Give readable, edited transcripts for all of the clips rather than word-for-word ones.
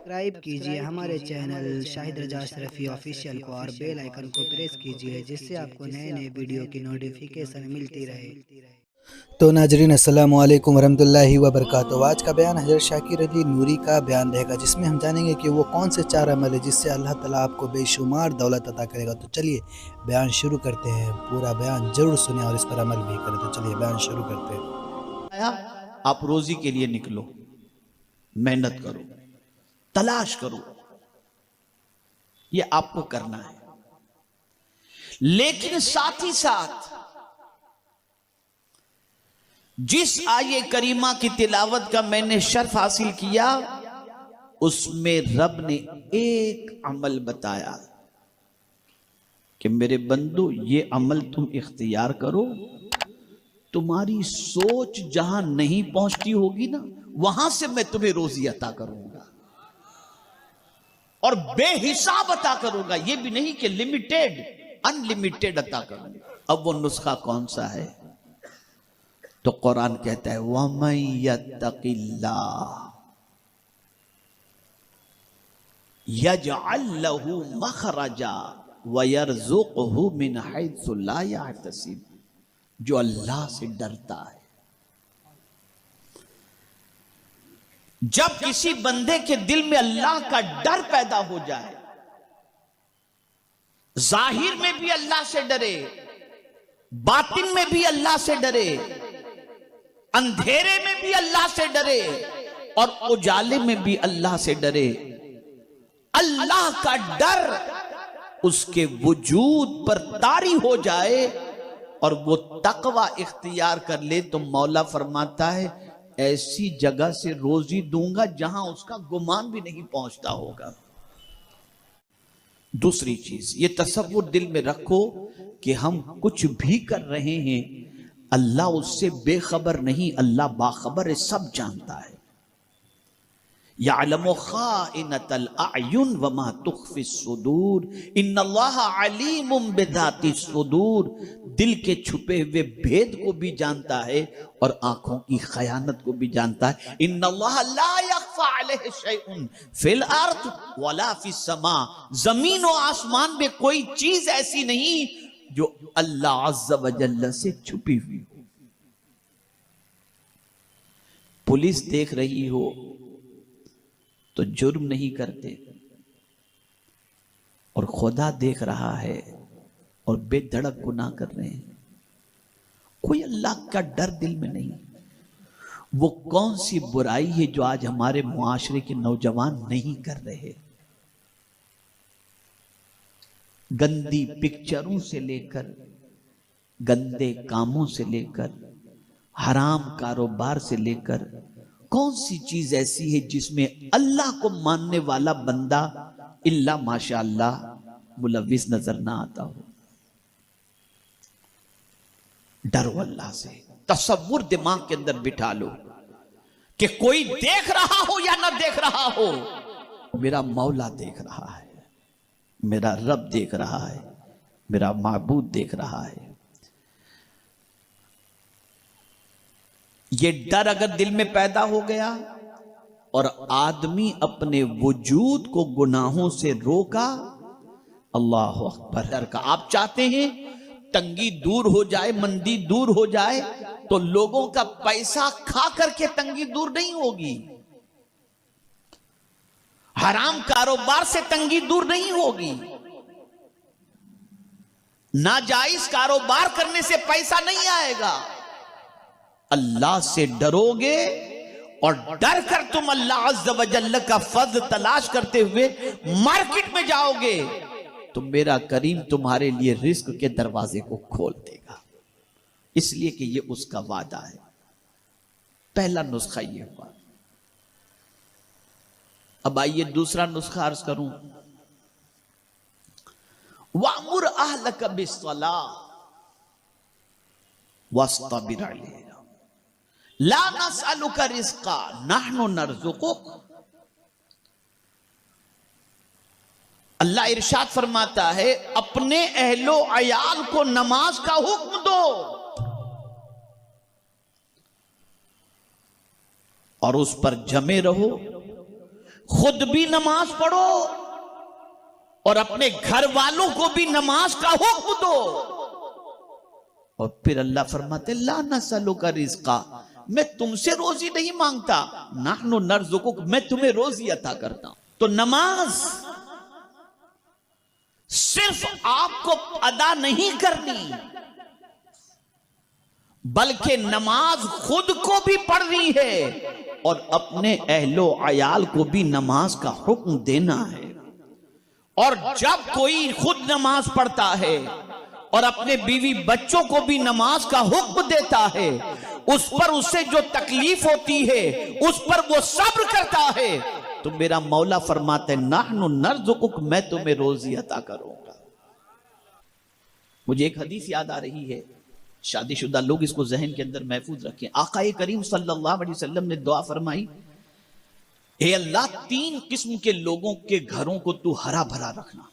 Subscribe कीजिए हमारे channel Shahid रजा Ashrafi official को और बेल आइकन को प्रेस कीजिए जिससे आपको नए नए वीडियो की नोटिफिकेशन मिलती रहे। तो नाजरीन अस्सलाम वालेकुम वरहमतुल्लाहि वबरकातुहू। आज का बयान हज़रत शाकिर अली नूरी का बयान रहेगा जिसमें हम जानेंगे कि वो कौन से 4 अमल है जिससे अल्लाह ताला आपको बेशुमार दौलत अता करेगा। तो चलिए बयान शुरू करते हैं। पूरा बयान जरूर सुने और इस पर अमल भी करें। तो चलिए बयान शुरू करते हैं। आप रोजी के लिए निकलो, मेहनत करो, तलाश करो, ये आपको करना है। लेकिन साथ ही साथ जिस आये करीमा की तिलावत का मैंने शर्फ हासिल किया उसमें रब ने एक अमल बताया कि मेरे बंदो ये अमल तुम इख्तियार करो, तुम्हारी सोच जहां नहीं पहुंचती होगी ना वहां से मैं तुम्हें रोजी अता करूंगा और बेहिसाब अता करूंगा। ये भी नहीं कि लिमिटेड, अनलिमिटेड अता करूंगा। अब वो नुस्खा कौन सा है? तो कुरान कहता है वमन यत्तकिल्लाह यजअल लहू मखरजा व यरज़ुक़हु मिन हैथु ला यहतसिब। जो अल्लाह से डरता है, जब किसी बंदे के दिल में अल्लाह का डर पैदा हो जाए, जाहिर में भी अल्लाह से डरे, बातिन में भी अल्लाह से डरे, अंधेरे में भी अल्लाह से डरे और उजाले में भी अल्लाह से डरे, अल्लाह का डर उसके वजूद पर तारी हो जाए और वो तकवा इख्तियार कर ले, तो मौला फरमाता है ऐसी जगह से रोजी दूंगा जहां उसका गुमान भी नहीं पहुंचता होगा। दूसरी चीज ये तसव्वुर दिल में रखो कि हम कुछ भी कर रहे हैं, अल्लाह उससे बेखबर नहीं, अल्लाह बाखबर है, सब जानता है। यअलमु खाइनतल अयुन वमा तुख्फिस सुदूर इन्नल्लाह अलीमुम बिदातिस सुदूर। दिल के छुपे हुए भेद को भी जानता है और आंखों की खयानत को भी जानता है। इन्नल्लाह ला यख्फा अलैहि शैउन फिल अर्द वला फिस समा। जमीन और आसमान में कोई चीज ऐसी नहीं जो अल्लाह अज़्ज़ व जल्ल से छुपी हुई हो। पुलिस देख रही हो तो जुर्म नहीं करते, और खुदा देख रहा है और बेधड़क गुनाह कर रहे हैं। कोई अल्लाह का डर दिल में नहीं। वो कौन सी बुराई है जो आज हमारे मुआशरे के नौजवान नहीं कर रहे? गंदी पिक्चरों से लेकर, गंदे कामों से लेकर, हराम कारोबार से लेकर, कौन सी चीज ऐसी है जिसमें अल्लाह को मानने वाला बंदा इल्ला माशाअल्लाह मुलव्विस नजर ना आता हो? डरो अल्लाह से। तसव्वुर दिमाग के अंदर बिठा लो कि कोई देख रहा हो या ना देख रहा हो, मेरा मौला देख रहा है, मेरा रब देख रहा है, मेरा माबूद देख रहा है। ये डर अगर दिल में पैदा हो गया और आदमी अपने वजूद को गुनाहों से रोका, अल्लाह अकबर। डर का आप चाहते हैं तंगी दूर हो जाए, मंदी दूर हो जाए, तो लोगों का पैसा खा करके तंगी दूर नहीं होगी, हराम कारोबार से तंगी दूर नहीं होगी, नाजायज कारोबार करने से पैसा नहीं आएगा। अल्लाह से डरोगे और डर कर तुम अल्लाह अज़्ज़ व जल्ल का फज़्ल तलाश करते हुए मार्केट में जाओगे तो मेरा करीम तुम्हारे लिए रिस्क के दरवाजे को खोल देगा, इसलिए कि ये उसका वादा है। पहला नुस्खा ये हुआ। अब आइए दूसरा नुस्खा अर्ज करूं। वामुर अहलक बिस्सलाह वस्तबिर अलैहा ला नसअलुका रिज़्क़ा नहनु नरज़ुक़ुक। अल्लाह इरशाद फरमाता है अपने अहलो अयाल को नमाज का हुक्म दो और उस पर जमे रहो, खुद भी नमाज पढ़ो और अपने घर वालों को भी नमाज का हुक्म दो। और फिर अल्लाह फरमाते ला नसलुका रिज़्क़ा, मैं तुमसे रोजी नहीं मांगता, नहनु नर्ज़ुकुक, मैं तुम्हें रोजी अता करता हूं। तो नमाज सिर्फ आपको अदा नहीं करनी, बल्कि नमाज खुद को भी पढ़नी है और अपने अहलो अयाल को भी नमाज का हुक्म देना है। और जब कोई खुद नमाज पढ़ता है और अपने बीवी बच्चों को भी नमाज का हुक्म देता है, उस पर उससे जो तकलीफ होती है उस पर वो सब्र करता है, तो मेरा मौला फरमाते नहनु नर्ज़ुकुक, मैं तुम्हें रोजी अता करूंगा। मुझे एक हदीस याद आ रही है, शादीशुदा लोग इसको जहन के अंदर महफूज रखें। आकाए करीम सल्लल्लाहु अलैहि वसल्लम ने दुआ फरमाई, हे अल्लाह 3 किस्म के लोगों के घरों को तू हरा भरा रखना।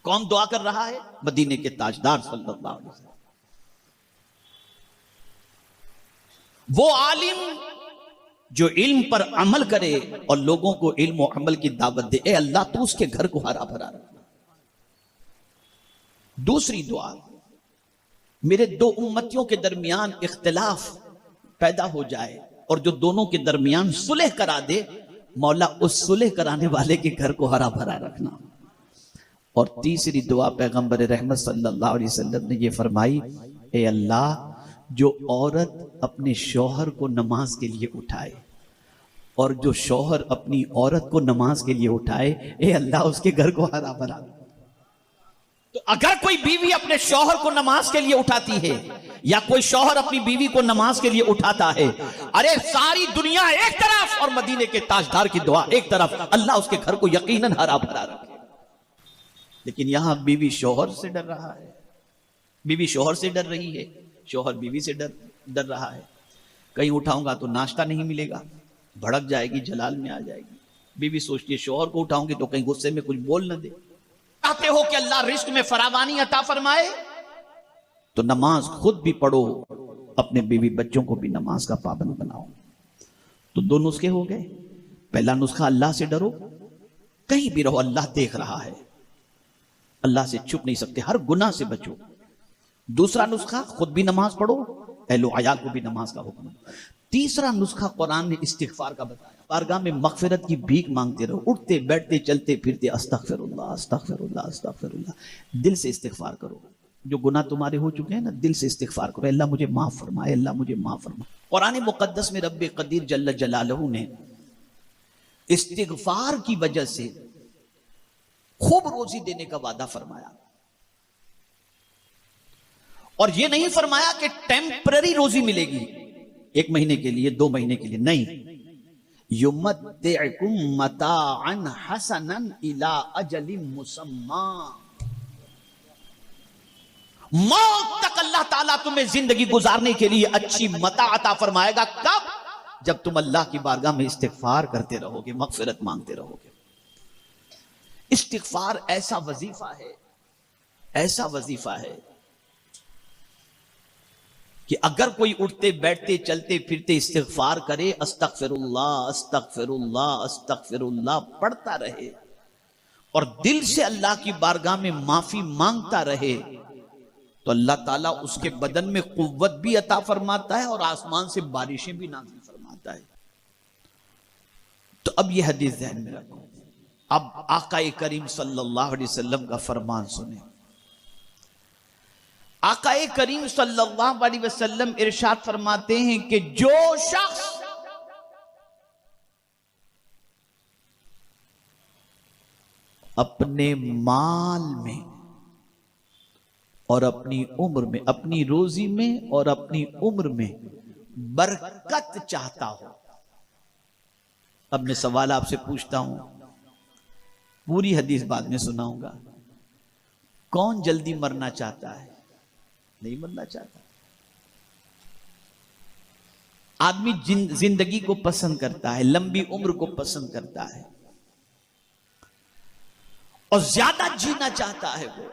कौन दुआ कर रहा है? मदीने के ताजदार सल्लल्लाहु अलैहि वसल्लम। वो आलिम जो इल्म पर अमल करे और लोगों को इल्म और अमल की दावत दे, ए अल्लाह तू उसके घर को हरा भरा रखना। दूसरी दुआ, मेरे 2 उम्मतियों के दरमियान इख्तिलाफ पैदा हो जाए और जो दोनों के दरमियान सुलह करा दे, मौला उस सुलह कराने वाले के घर को हरा भरा रखना। और तीसरी दुआ पैगंबर रहमत सल्लल्लाहु अलैहि वसल्लम ने ये फरमाई, ए अल्लाह जो औरत अपने शौहर को नमाज के लिए उठाए और जो शौहर अपनी औरत को नमाज के लिए उठाए, ए अल्लाह उसके घर को हरा भरा। तो अगर कोई बीवी अपने शौहर को नमाज के लिए उठाती है या कोई शौहर अपनी बीवी को नमाज के लिए उठाता है, अरे सारी दुनिया एक तरफ और मदीने के ताजदार की दुआ एक तरफ, अल्लाह उसके घर को यकीनन हरा भरा रखे। लेकिन यहां बीवी शौहर से डर रहा है, बीवी शौहर से डर रही है, शौहर बीवी से डर रहा है। कहीं उठाऊंगा तो नाश्ता नहीं मिलेगा, भड़क जाएगी, जलाल में आ जाएगी। बीवी सोचती है शौहर को उठाऊंगी तो कहीं गुस्से में कुछ बोल न दे। चाहते हो कि अल्लाह रिस्क में फरावानी अता फरमाए, तो नमाज खुद भी पढ़ो, अपने बीवी बच्चों को भी नमाज का पाबंद बनाओ। तो 2 नुस्खे हो गए। पहला नुस्खा, अल्लाह से डरो, कहीं भी रहो अल्लाह देख रहा है, अल्लाह से छुप नहीं सकते, हर गुनाह से बचो। दूसरा नुस्खा, खुद भी नमाज पढ़ो, अहलो अयाल को भी नमाज का हुक्म। तीसरा नुस्खा कुरान ने इस्तिगफार का बताया, बारगाह में मगफिरत की भीख मांगते रहो, उठते बैठते चलते फिरते अस्तगफिरुल्लाह अस्तगफिरुल्लाह अस्तगफिरुल्लाह। दिल से इस्तिगफार करो, जो गुनाह तुम्हारे हो चुके हैं ना, दिल से इस्तिगफार करो, अल्लाह मुझे माफ फरमाए, अल्लाह मुझे माफ फरमाए। कुरान मुकद्दस में रब्बे कदीर जल्ल जलालहू ने इस्तिगफार की वजह से खूब रोजी देने का वादा फरमाया। और यह नहीं फरमाया कि टेम्पररी रोजी मिलेगी, 1 महीने के लिए, 2 महीने के लिए, नहीं। युमत्तिउकुम मताअन हसनन इला अजलिन मुसम्मा, मौत तक अल्लाह ताला तुम्हें जिंदगी गुजारने के लिए अच्छी मता अता फरमाएगा। कब? जब तुम अल्लाह की बारगाह में इस्तिगफार करते रहोगे, मगफिरत मांगते रहोगे। इस्तिगफार ऐसा वजीफा है, ऐसा वजीफा है कि अगर कोई उठते बैठते चलते फिरते इस्तिगफार करे, अस्तगफिरुल्लाह अस्तगफिरुल्लाह अस्तगफिरुल्लाह पढ़ता रहे और दिल से अल्लाह की बारगाह में माफी मांगता रहे, तो अल्लाह ताला उसके बदन में कुव्वत भी अता फरमाता है और आसमान से बारिशें भी नाज़िल फरमाता है। तो अब यह हदीस ध्यान में रखो। अब आकाए करीम सल्लल्लाहु अलैहि वसल्लम का फरमान सुने। आकाए करीम सल्लल्लाहु अलैहि वसल्लम इरशाद फरमाते हैं कि जो शख्स अपने माल में और अपनी उम्र में, अपनी रोजी में और अपनी उम्र में बरकत चाहता हो। अब मैं सवाल आपसे पूछता हूं, पूरी हदीस बाद में सुनाऊंगा। कौन जल्दी मरना चाहता है? नहीं मरना चाहता। आदमी जिंदगी को पसंद करता है, लंबी उम्र को पसंद करता है और ज्यादा जीना चाहता है। वो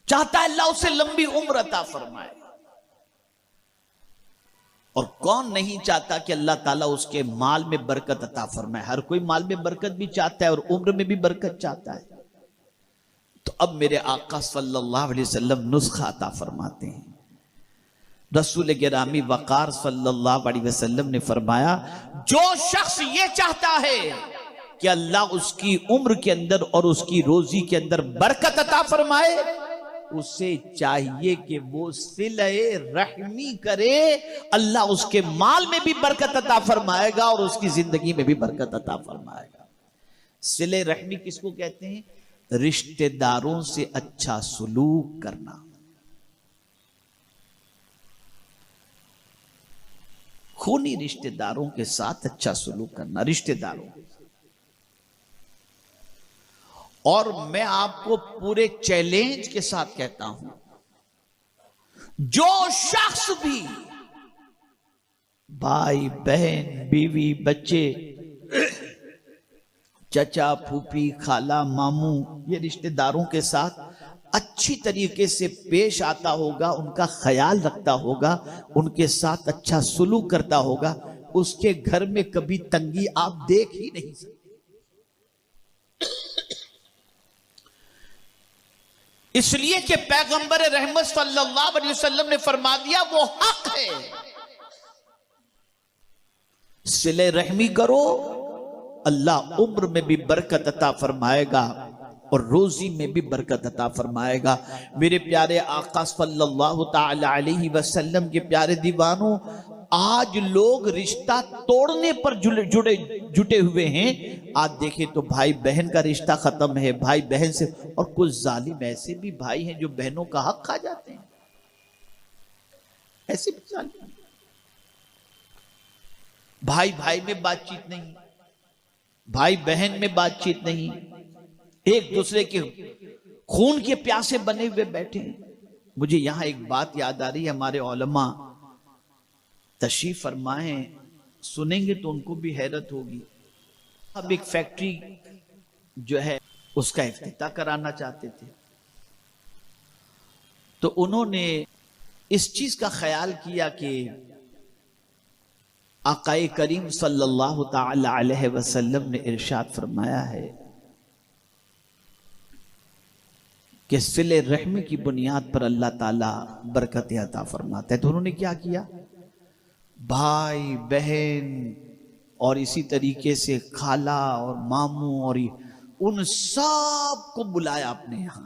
चाहता है अल्लाह उसे लंबी उम्र अता फरमाए। और कौन नहीं चाहता कि अल्लाह ताला उसके माल में बरकत अता फरमाए। हर कोई माल में बरकत भी चाहता है और उम्र में भी बरकत चाहता है। तो अब मेरे आका सल्लल्लाहु अलैहि वसल्लम नुस्खा अता फरमाते हैं। रसूल गिरामी वकार सल्लल्लाहु अलैहि वसल्लम ने फरमाया, जो शख्स ये चाहता है कि अल्लाह उसकी उम्र के अंदर और उसकी रोजी के अंदर बरकत अता फरमाए, उसे चाहिए कि वो सिले रहमी करे। अल्लाह उसके माल में भी बरकत अता फरमाएगा और उसकी जिंदगी में भी बरकत अता फरमाएगा। सिले रहमी किसको कहते हैं? रिश्तेदारों से अच्छा सुलूक करना, खूनी रिश्तेदारों के साथ अच्छा सुलूक करना, रिश्तेदारों। और मैं आपको पूरे चैलेंज के साथ कहता हूं, जो शख्स भी भाई बहन बीवी बच्चे चचा फूफी खाला मामू ये रिश्तेदारों के साथ अच्छी तरीके से पेश आता होगा, उनका ख्याल रखता होगा, उनके साथ अच्छा सुलूक करता होगा, उसके घर में कभी तंगी आप देख ही नहीं सकते। इसलिए कि पैगंबर रहमत सल्लल्लाहु अलैहि वसल्लम ने फरमा दिया, वो हक है। सिले रहमी करो, अल्लाह उम्र में भी बरकत अता फरमाएगा और रोजी में भी बरकत अता फरमाएगा। मेरे प्यारे आका सल्लल्लाहु ताला अलैहि वसल्लम के प्यारे दीवानों, आज लोग रिश्ता तोड़ने पर जुटे हुए हैं। आज देखें तो भाई बहन का रिश्ता खत्म है, भाई बहन से, और कुछ जालिम ऐसे भी भाई हैं जो बहनों का हक खा जाते हैं। ऐसे भी जालिम, भाई भाई में बातचीत नहीं, भाई बहन में बातचीत नहीं, एक दूसरे के खून के प्यासे बने हुए बैठे हैं। मुझे यहां एक बात याद आ रही है, हमारे उलमा तशरीफ फरमाए, सुनेंगे तो उनको भी हैरत होगी। अब एक फैक्ट्री जो है उसका इफ्तिताह कराना चाहते थे, तो उन्होंने इस चीज का ख्याल किया कि आकाए करीम सल्लल्लाहु ताला अलैहि वसल्लम ने इरशाद फरमाया है कि सिले रहमी की बुनियाद पर अल्लाह ताला बरकत अता फरमाता है। तो उन्होंने क्या किया, भाई बहन और इसी तरीके से खाला और मामू और उन सब को बुलाया अपने यहां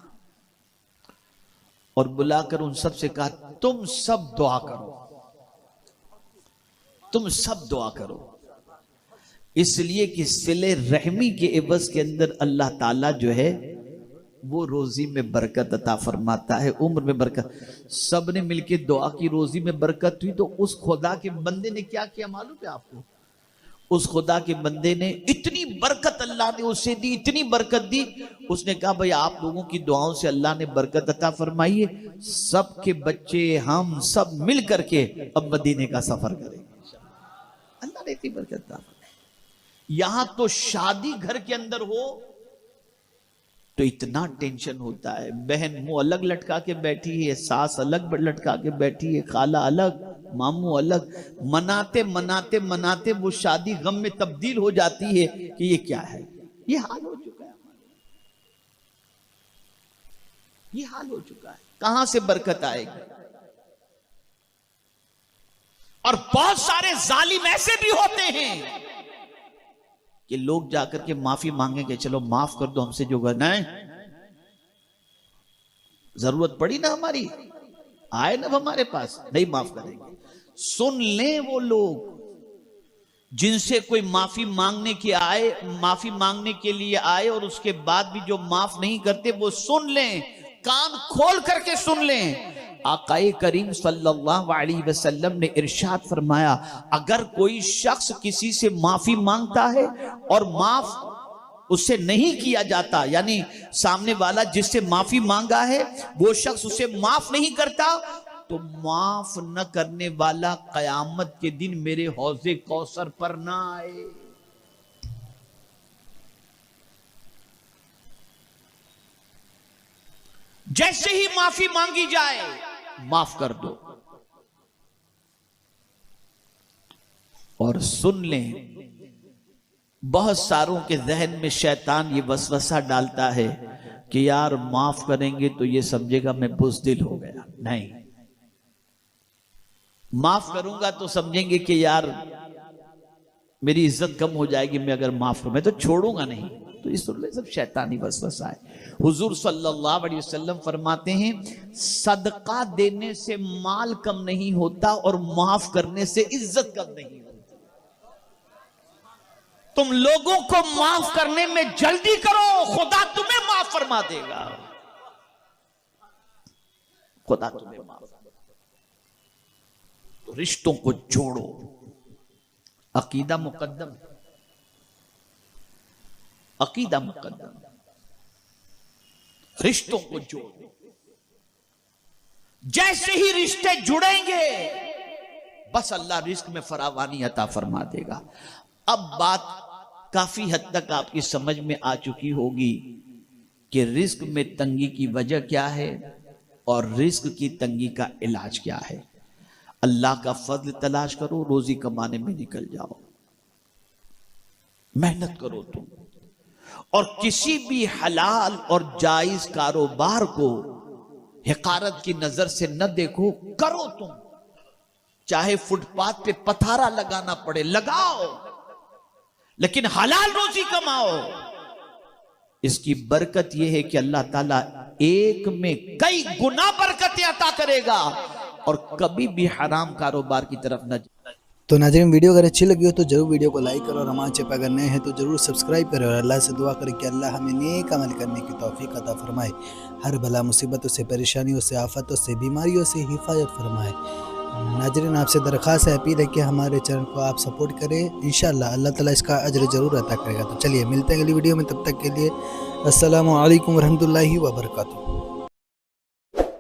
और बुलाकर उन सब से कहा, तुम सब दुआ करो, तुम सब दुआ करो। इसलिए कि सिले रहमी के एवज के अंदर अल्लाह ताला जो है वो रोजी में बरकत अता फरमाता है, उम्र में बरकत। सब ने मिलकर दुआ की, रोजी में बरकत हुई। तो उस खुदा के बंदे ने क्या किया मालूम है आपको? उस खुदा के बंदे ने इतनी बरकत अल्लाह ने उसे दी, इतनी बरकत दी, उसने कहा भाई आप लोगों की दुआओं से अल्लाह ने बरकत अता फरमाई है, सबके बच्चे हम सब मिल करके अब मदीने का सफर करेंगे। अल्लाह ने इतनी बरकत अता फरमाई। यहां तो शादी घर के अंदर हो तो इतना टेंशन होता है, बहन मुंह अलग लटका के बैठी है, सास अलग लटका के बैठी है, खाला अलग, मामू अलग, मनाते मनाते मनाते वो शादी गम में तब्दील हो जाती है कि ये क्या है। ये हाल हो चुका है, ये हाल हो चुका है। कहां से बरकत आएगी? और बहुत सारे जालिम ऐसे भी होते हैं कि लोग जाकर के माफी मांगेंगे, चलो माफ कर दो हमसे जो नहीं, जरूरत पड़ी ना हमारी, आए ना हमारे पास, नहीं माफ करेंगे। सुन लें वो लोग जिनसे कोई माफी मांगने के लिए आए और उसके बाद भी जो माफ नहीं करते, वो सुन लें, कान खोल करके सुन लें। आकाए करीम सल्लल्लाहु अलैहि वसल्लम ने इरशाद फरमाया, अगर कोई शख्स किसी से माफी मांगता है और माफ उससे नहीं किया जाता, यानी सामने वाला जिससे माफी मांगा है वो शख्स उसे माफ नहीं करता, तो माफ न करने वाला कयामत के दिन मेरे हौजे कौसर पर ना आए। जैसे ही माफी मांगी जाए, माफ कर दो। और सुन लें, बहुत सारों के जहन में शैतान ये वसवसा डालता है कि यार माफ करेंगे तो ये समझेगा मैं बुज़दिल हो गया। नहीं, माफ करूंगा तो समझेंगे कि यार मेरी इज्जत कम हो जाएगी, मैं अगर माफ करूं मैं तो छोड़ूंगा नहीं। तो इस सब शैतानी वसवसा है। हुजूर सल्लल्लाहु अलैहि वसल्लम फरमाते हैं, सदका देने से माल कम नहीं होता और माफ करने से इज्जत कम नहीं होती। तुम लोगों को माफ करने में जल्दी करो, खुदा तुम्हें माफ फरमा देगा। खुदा तुम्हें माफ। तो रिश्तों को जोड़ो, अकीदा मुकद्दम, अकीदा मुकद्दम। रिश्तों को जोड़ो, जैसे ही रिश्ते जुड़ेंगे बस अल्लाह रिस्क में फरावानी अता फरमा देगा। अब बात काफी हद तक आपकी समझ में आ चुकी होगी कि रिस्क में तंगी की वजह क्या है और रिस्क की तंगी का इलाज क्या है। अल्लाह का फजल तलाश करो, रोजी कमाने में निकल जाओ, मेहनत करो तुम, और किसी भी हलाल और जायज कारोबार को हिकारत की नजर से न देखो, करो तुम। चाहे फुटपाथ पे पथारा लगाना पड़े लगाओ, लेकिन हलाल रोजी कमाओ। इसकी बरकत यह है कि अल्लाह ताला एक में कई गुना बरकतें अता करेगा और कभी भी हराम कारोबार की तरफ न। तो नाज़रीन, वीडियो अगर अच्छी लगी हो तो जरूर वीडियो को लाइक करो और हमारे चैनल पर अगर नए हैं तो जरूर सब्सक्राइब करें और अल्लाह से दुआ करें कि अल्लाह हमें नेक अमल करने की तौफीक अता फरमाए, हर बला मुसीबतों से, परेशानियों से, आफतों से, बीमारियों से हिफाजत फरमाए। नाज़रीन, आपसे दरख्वास्त है, अपील है कि हमारे चैनल को आप सपोर्ट करें। इंशाअल्लाह अल्लाह ताला इसका अजर ज़रूर अता करेगा। तो चलिए मिलते हैं अगली वीडियो में, तब तक के लिए अस्सलामु अलैकुम रहमतुल्लाहि व बरकातुहू।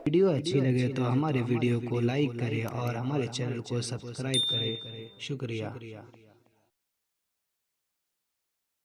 वीडियो अच्छी लगे तो हमारे वीडियो को लाइक करें और हमारे चैनल को सब्सक्राइब करें। शुक्रिया।